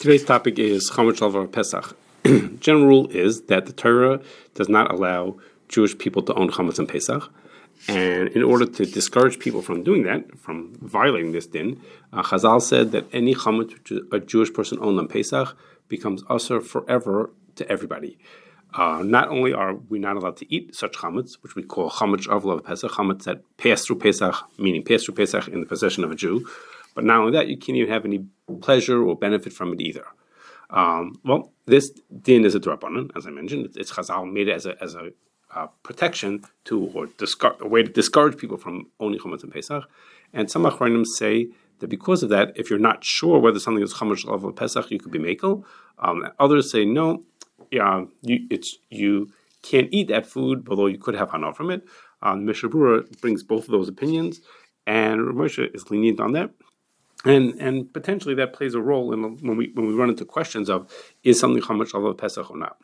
Today's topic is Chametz over Pesach. General rule is that the Torah does not allow Jewish people to own Chametz on Pesach, and in order to discourage people from doing that, from violating this din, Chazal said that any Chametz which a Jewish person owned on Pesach becomes usher forever to everybody. Not only are we not allowed to eat such chametz, which we call chametz of Pesach, chametz that passed through Pesach, meaning passed through Pesach in the possession of a Jew, but not only that, you can't even have any pleasure or benefit from it either. Well, this din is a drabanan, as I mentioned. It's Chazal made it as a protection or a way to discourage people from owning chametz in Pesach. And some achronim say that because of that, if you're not sure whether something is chametz of Pesach, you could be mekel. Others say no. You can't eat that food, although you could have hana from it. Mishnah Berurah brings both of those opinions, and Moshe is lenient on that, and potentially that plays a role in when we run into questions of is something chametz of Pesach or not.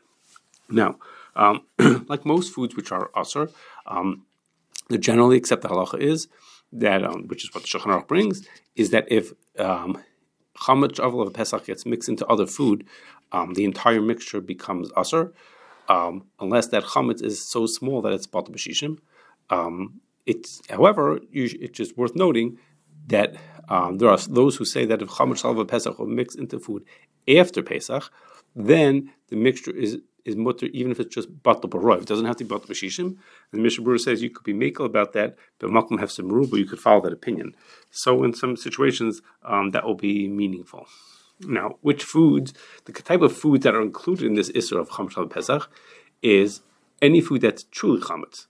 Now, like most foods which are asur, the generally accepted halacha is that, which is what the Shulchan Aruch brings, is that if chametz of Pesach gets mixed into other food, the entire mixture becomes asur, unless that chametz is so small that it's batal b'shishim. However, it's just worth noting that there are those who say that if chametz of Pesach will mix into food after Pesach, then the mixture is mutter, even if it's just batal b'roiv. It doesn't have to be batal b'shishim. And Mishnah Berurah says you could be mekel about that, but makom hefsem meruba, you could follow that opinion. So in some situations, that will be meaningful. Now, which foods, the type of foods that are included in this Isser of Chametz al Pesach is any food that's truly Chametz.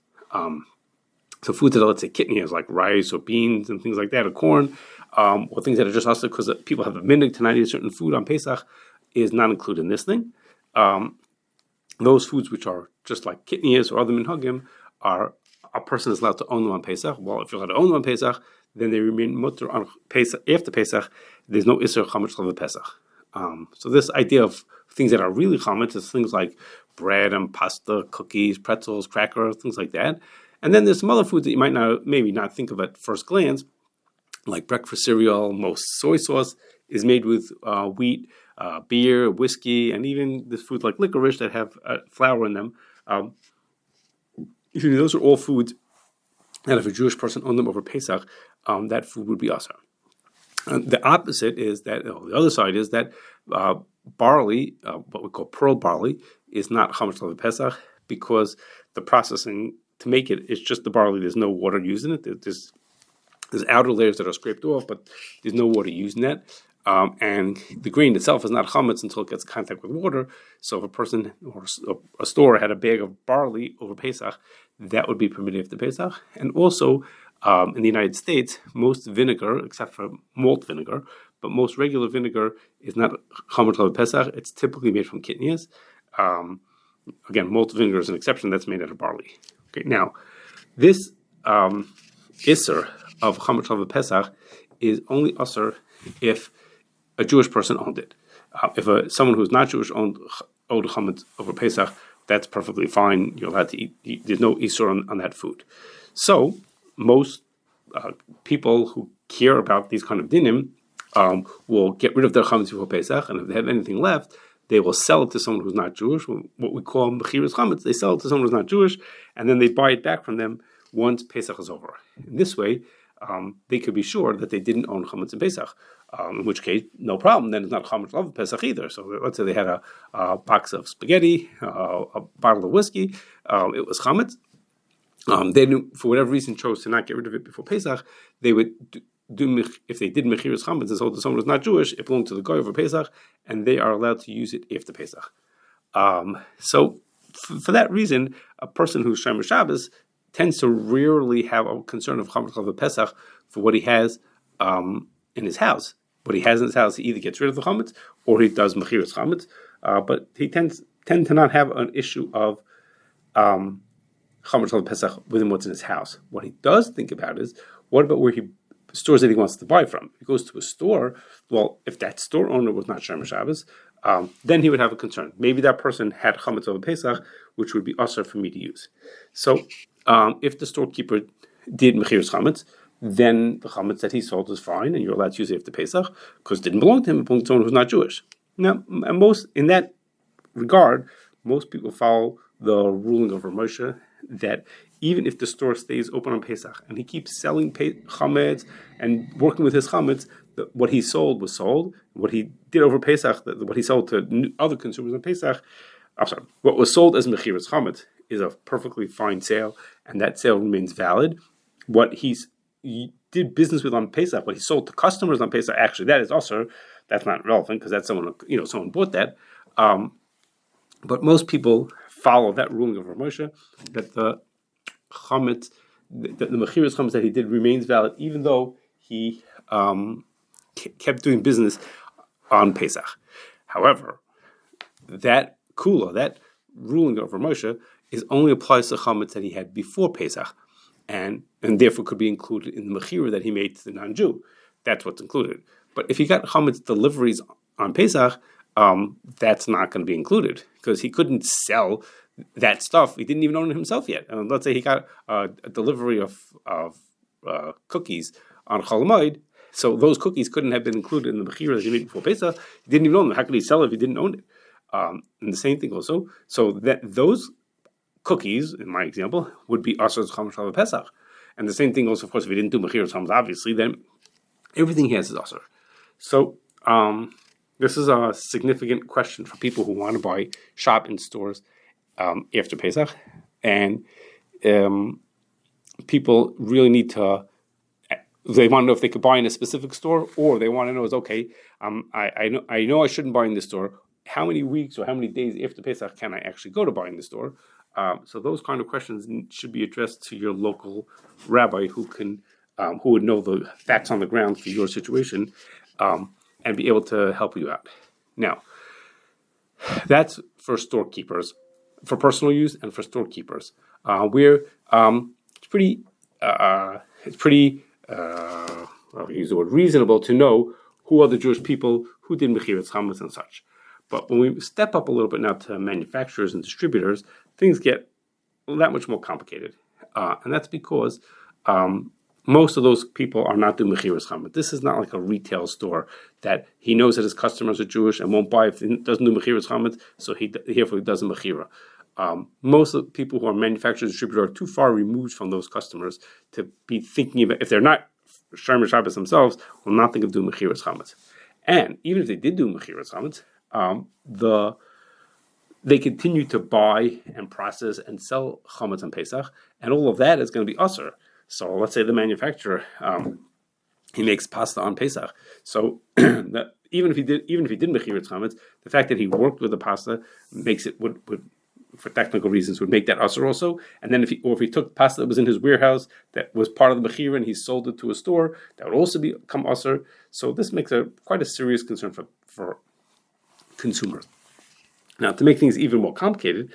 So foods that are, let's say, kidneys, like rice or beans and things like that, or corn, or things that are just also because people have a minhag to not eat a certain food on Pesach, is not included in this thing. Those foods which are just like kidneys or other minhagim are a person is allowed to own them on Pesach. Well, if you're allowed to own them on Pesach, then they remain mutter on Pesach. After Pesach, there's no Isser Chametz of Pesach. So this idea of things that are really Chametz is things like bread and pasta, cookies, pretzels, crackers, things like that. And then there's some other foods that you might maybe not think of at first glance, like breakfast cereal. Most soy sauce is made with wheat, beer, whiskey, and even this food like licorice that have flour in them. Those are all foods that if a Jewish person owned them over Pesach, that food would be asur. The opposite is that, the other side is that barley, what we call pearl barley, is not chametz of Pesach because the processing to make it is just the barley. There's no water used in it. There's outer layers that are scraped off, but there's no water used in that. And the grain itself is not chametz until it gets contact with water. So if a person or a store had a bag of barley over Pesach, that would be permitted after Pesach. And also, in the United States, most vinegar, except for malt vinegar, but most regular vinegar is not chametz of Pesach. It's typically made from kidneys. Again, malt vinegar is an exception. That's made out of barley. Okay, now this isser of chametz of Pesach is only asur if a Jewish person owned it. If someone who's not Jewish owned chametz over Pesach, that's perfectly fine. You're allowed to eat. There's no isur on that food. So most people who care about these kind of dinim will get rid of their chametz before Pesach, and if they have anything left, they will sell it to someone who's not Jewish. What we call mechiras chametz, they sell it to someone who's not Jewish, and then they buy it back from them once Pesach is over. In this way, they could be sure that they didn't own chametz in Pesach. In which case, no problem. Then it's not chametz of Pesach either. So let's say they had a box of spaghetti, a bottle of whiskey. It was chametz. They knew, for whatever reason, chose to not get rid of it before Pesach. They would do if they did mechiras chametz and sold to someone who's not Jewish, it belonged to the guy over Pesach, and they are allowed to use it after Pesach. So for that reason, a person who's shomer Shabbos tends to rarely have a concern of chametz of Pesach for what he has in his house. What he has in his house, he either gets rid of the chametz or he does mechiras chametz. But he tend to not have an issue of chametz of Pesach within what's in his house. What he does think about is, what about where he stores that he wants to buy from? If he goes to a store, well, if that store owner was not shomer Shabbos, then he would have a concern. Maybe that person had chametz of Pesach, which would be asur for me to use. So if the storekeeper did mechiras chametz, then the chametz that he sold is fine, and you're allowed to use it after Pesach, because it didn't belong to him, it belonged to someone who's not Jewish. Now, most in that regard, most people follow the ruling of Rav Moshe that even if the store stays open on Pesach and he keeps selling Chametz and working with his Chametz, what he sold was sold. What he did over Pesach, what he sold to other consumers on Pesach, I'm sorry, what was sold as Mechiras Chametz is a perfectly fine sale, and that sale remains valid. What he did business with on Pesach, what he sold to customers on Pesach, actually, that is also, that's not relevant because that's someone bought that. But most people follow that ruling of Rav Moshe that the chametz, the mechiras chametz that he did remains valid, even though he kept doing business on Pesach. However, that kula, that ruling of Rav Moshe, is only applies to chametz that he had before Pesach, and therefore could be included in the mechira that he made to the non-Jew. That's what's included. But if he got chametz deliveries on Pesach, that's not going to be included because he couldn't sell that stuff. He didn't even own it himself yet. And let's say he got a delivery of cookies on Chol Hamoed, so those cookies couldn't have been included in the mechira that he made before Pesach. He didn't even own them. How could he sell it if he didn't own it? And the same thing also. So that those cookies, in my example, would be Asher Chametz Shal Pesach. And the same thing also, of course, if he didn't do mechira chametz, obviously, then everything he has is Asher. So this is a significant question for people who want to shop in stores after Pesach, and people really need to. They want to know if they could buy in a specific store, or they want to know is okay. I know I shouldn't buy in this store. How many weeks or how many days after Pesach can I actually go to buy in the store? So those kind of questions should be addressed to your local rabbi who would know the facts on the ground for your situation. And be able to help you out. Now, that's for storekeepers, for personal use, and for storekeepers. It's pretty use the word reasonable to know who are the Jewish people who did mechiras chametz and such. But when we step up a little bit now to manufacturers and distributors, things get that much more complicated, and that's because most of those people are not doing mechiras chametz. This is not like a retail store that he knows that his customers are Jewish and won't buy if he doesn't do mechiras chametz, so he therefore does a mechira. Most of the people who are manufacturers and distributors are too far removed from those customers to be thinking about, if they're not Shomer Shabbos themselves, will not think of doing mechiras chametz. And even if they did do mechiras chametz, they continue to buy and process and sell chametz on Pesach, and all of that is going to be usher. So let's say the manufacturer he makes pasta on Pesach. So that even if he did mechiras chametz, the fact that he worked with the pasta makes it would for technical reasons would make that usher also. And then if he took pasta that was in his warehouse that was part of the mechira and he sold it to a store, that would also become usher. So this makes quite a serious concern for consumers. Now, to make things even more complicated,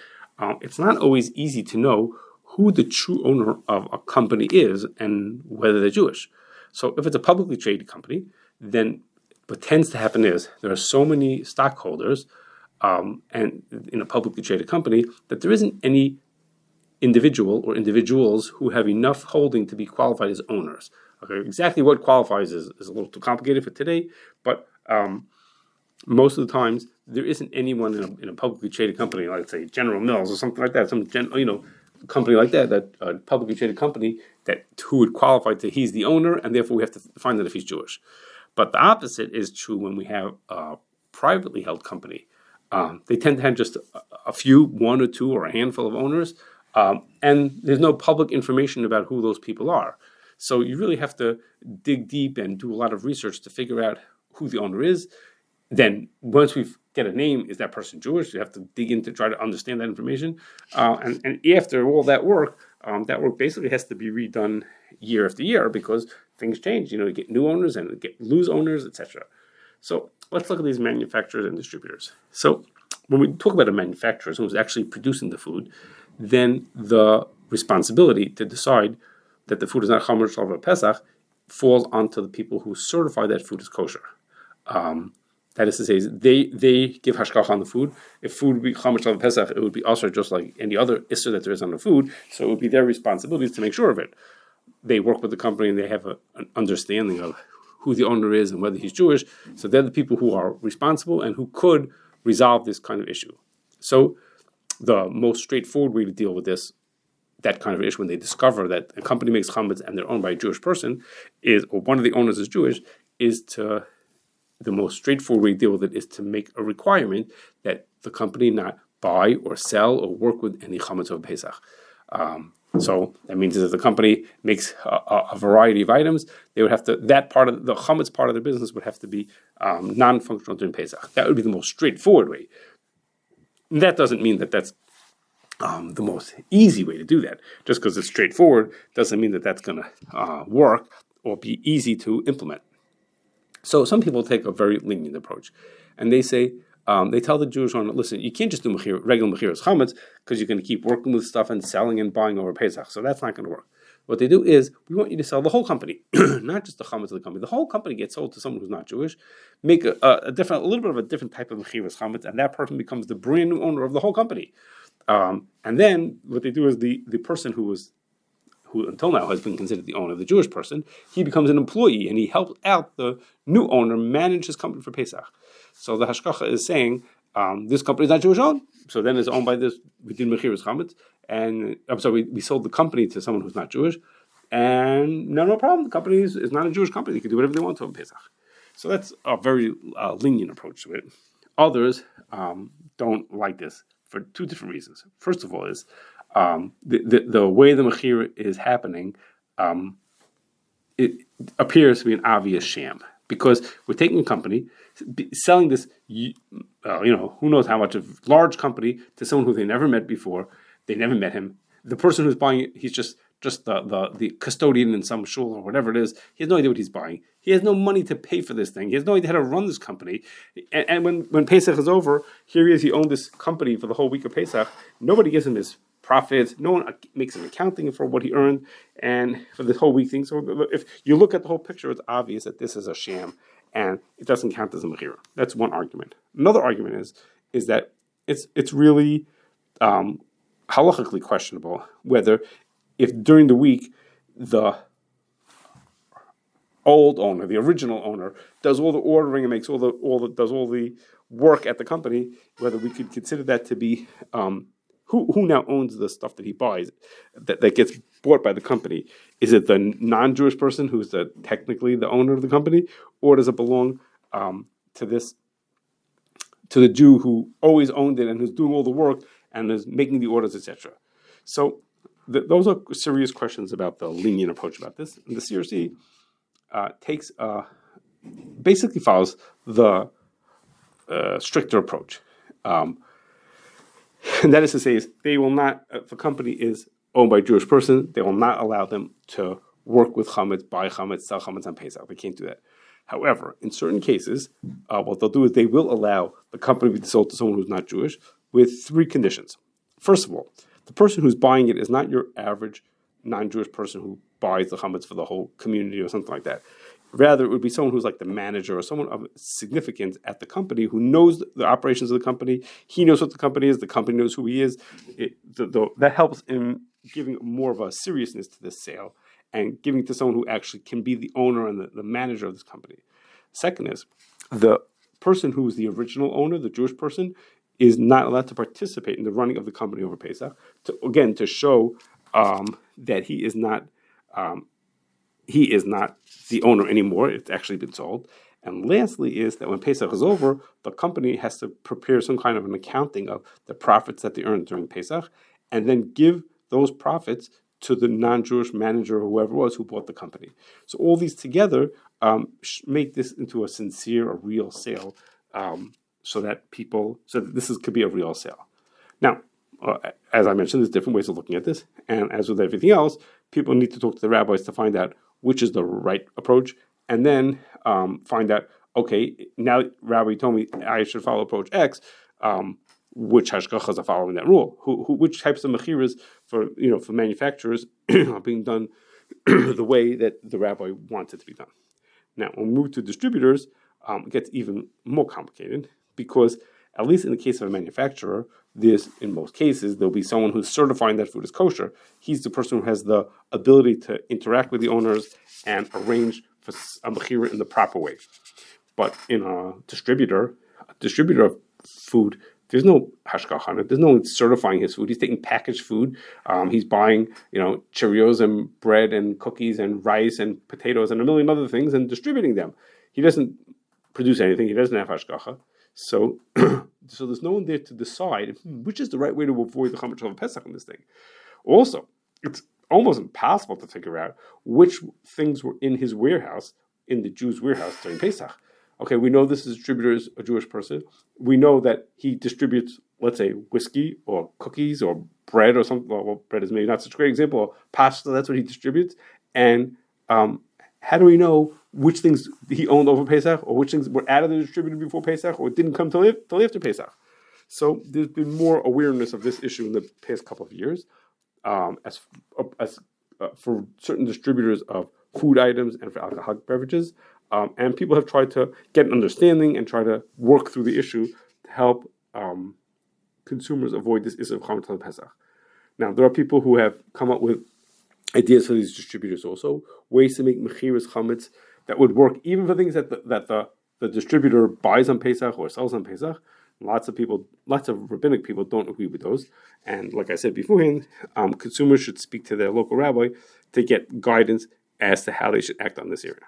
it's not always easy to know who the true owner of a company is and whether they're Jewish. So if it's a publicly traded company, then what tends to happen is there are so many stockholders and in a publicly traded company that there isn't any individual or individuals who have enough holding to be qualified as owners. Okay, exactly what qualifies is a little too complicated for today, but most of the times there isn't anyone in a publicly traded company, like say General Mills or something like that, company like that a publicly traded company who would qualify to he's the owner, and therefore we have to find out if he's Jewish. But the opposite is true when we have a privately held company. They tend to have just a few, one or two or a handful of owners, and there's no public information about who those people are. So you really have to dig deep and do a lot of research to figure out who the owner is. Then once we get a name, is that person Jewish? You have to dig in to try to understand that information. And after all that work basically has to be redone year after year because things change. You get new owners and lose owners, etc. So let's look at these manufacturers and distributors. So when we talk about a manufacturer, someone who's actually producing the food, then the responsibility to decide that the food is not Chametz Shal Pesach falls onto the people who certify that food is kosher. That is to say, they give Hashgachah on the food. If food would be Chametz Shal Pesach, it would be also just like any other issur that there is on the food. So it would be their responsibility to make sure of it. They work with the company and they have an understanding of who the owner is and whether he's Jewish. So they're the people who are responsible and who could resolve this kind of issue. So the most straightforward way to deal with that kind of issue, when they discover that a company makes chametz and they're owned by a Jewish person, or one of the owners is Jewish, the most straightforward way to deal with it is to make a requirement that the company not buy or sell or work with any chametz of Pesach. So that means that if the company makes a variety of items, they would have to, that part of the chametz part of their business would have to be non-functional during Pesach. That would be the most straightforward way. And that doesn't mean that that's the most easy way to do that. Just because it's straightforward doesn't mean that that's going to work or be easy to implement. So some people take a very lenient approach, and they say, they tell the Jewish owner, listen, you can't just do regular mechiras chametz because you're going to keep working with stuff and selling and buying over Pesach. So that's not going to work. What they do is, we want you to sell the whole company, not just the chametz of the company. The whole company gets sold to someone who's not Jewish. Make a little bit of a different type of mechiras chametz, and that person becomes the brand new owner of the whole company. And then what they do is the person who until now has been considered the owner, the Jewish person, he becomes an employee and he helps out the new owner manage his company for Pesach. So the Hashgachah is saying, this company is not Jewish owned, so then it's owned by this, we did mechiras chametz, and I'm sorry, we sold the company to someone who's not Jewish, and no problem, the company is not a Jewish company, they can do whatever they want to on Pesach. So that's a very lenient approach to it. Others don't like this for two different reasons. First of all is, the way the mechira is happening, it appears to be an obvious sham, because we're taking a company, selling this, who knows how much of large company to someone who they never met before. They never met him. The person who's buying it, he's just the custodian in some shul or whatever it is. He has no idea what he's buying. He has no money to pay for this thing. He has no idea how to run this company. And when Pesach is over, here he is. He owned this company for the whole week of Pesach. Nobody gives him his profits. No one makes an accounting for what he earned and for this whole week thing. So if you look at the whole picture, it's obvious that this is a sham and it doesn't count as a mechira. That's one argument. Another argument is that it's really halachically questionable whether, if during the week the old owner, the original owner, does all the ordering and makes does all the work at the company, whether we could consider that to be who now owns the stuff that he buys that gets bought by the company. Is it the non-Jewish person who's technically the owner of the company, or does it belong to the Jew who always owned it and who's doing all the work and is making the orders, etc.? So those are serious questions about the lenient approach about this. And the CRC basically follows the stricter approach. And that is to say, they will not, if a company is owned by a Jewish person, they will not allow them to work with chametz, buy chametz, sell chametz on Pesach. They can't do that. However, in certain cases, what they'll do is they will allow the company to be sold to someone who's not Jewish with three conditions. First of all, the person who's buying it is not your average non-Jewish person who buys the chametz for the whole community or something like that. Rather, it would be someone who's like the manager or someone of significance at the company who knows the operations of the company. He knows what the company is. The company knows who he is. That helps in giving more of a seriousness to this sale and giving it to someone who actually can be the owner and the manager of this company. Second is, the person who is the original owner, the Jewish person, is not allowed to participate in the running of the company over Pesach, to show that he is not the owner anymore. It's actually been sold. And lastly is that when Pesach is over, the company has to prepare some kind of an accounting of the profits that they earned during Pesach and then give those profits to the non-Jewish manager or whoever it was who bought the company. So all these together make this into a sincere, a real sale, so that could be a real sale. Now, as I mentioned, there's different ways of looking at this. And as with everything else, people need to talk to the rabbis to find out which is the right approach, and then find out, okay, now Rabbi told me I should follow approach X, which hashgachas are following that rule? Which types of mechiras for manufacturers are being done the way that the rabbi wants it to be done? Now, when we move to distributors, it gets even more complicated because, at least in the case of a manufacturer, in most cases, there'll be someone who's certifying that food is kosher. He's the person who has the ability to interact with the owners and arrange a mechira in the proper way. But in a distributor of food, there's no hashgachah on it. There's no one certifying his food. He's taking packaged food. He's buying, Cheerios and bread and cookies and rice and potatoes and a million other things and distributing them. He doesn't produce anything. He doesn't have hashgachah. So, so there's no one there to decide which is the right way to avoid the Chametz of Pesach in this thing. Also, it's almost impossible to figure out which things were in his warehouse, in the Jew's warehouse during Pesach. Okay, we know this distributor is a Jewish person. We know that he distributes, let's say, whiskey or cookies or bread or something. Well, bread is maybe not such a great example. Or pasta, that's what he distributes. And how do we know which things he owned over Pesach or which things were out of the distributor before Pesach or didn't come till after Pesach? So there's been more awareness of this issue in the past couple of years as for certain distributors of food items and for alcoholic beverages. And people have tried to get an understanding and try to work through the issue to help consumers avoid this issue of Chametz Pesach. Now, there are people who have come up with ideas for these distributors also, ways to make mechiras chametz that would work even for things that the distributor buys on Pesach or sells on Pesach. Lots of rabbinic people don't agree with those. And like I said beforehand, consumers should speak to their local rabbi to get guidance as to how they should act on this area.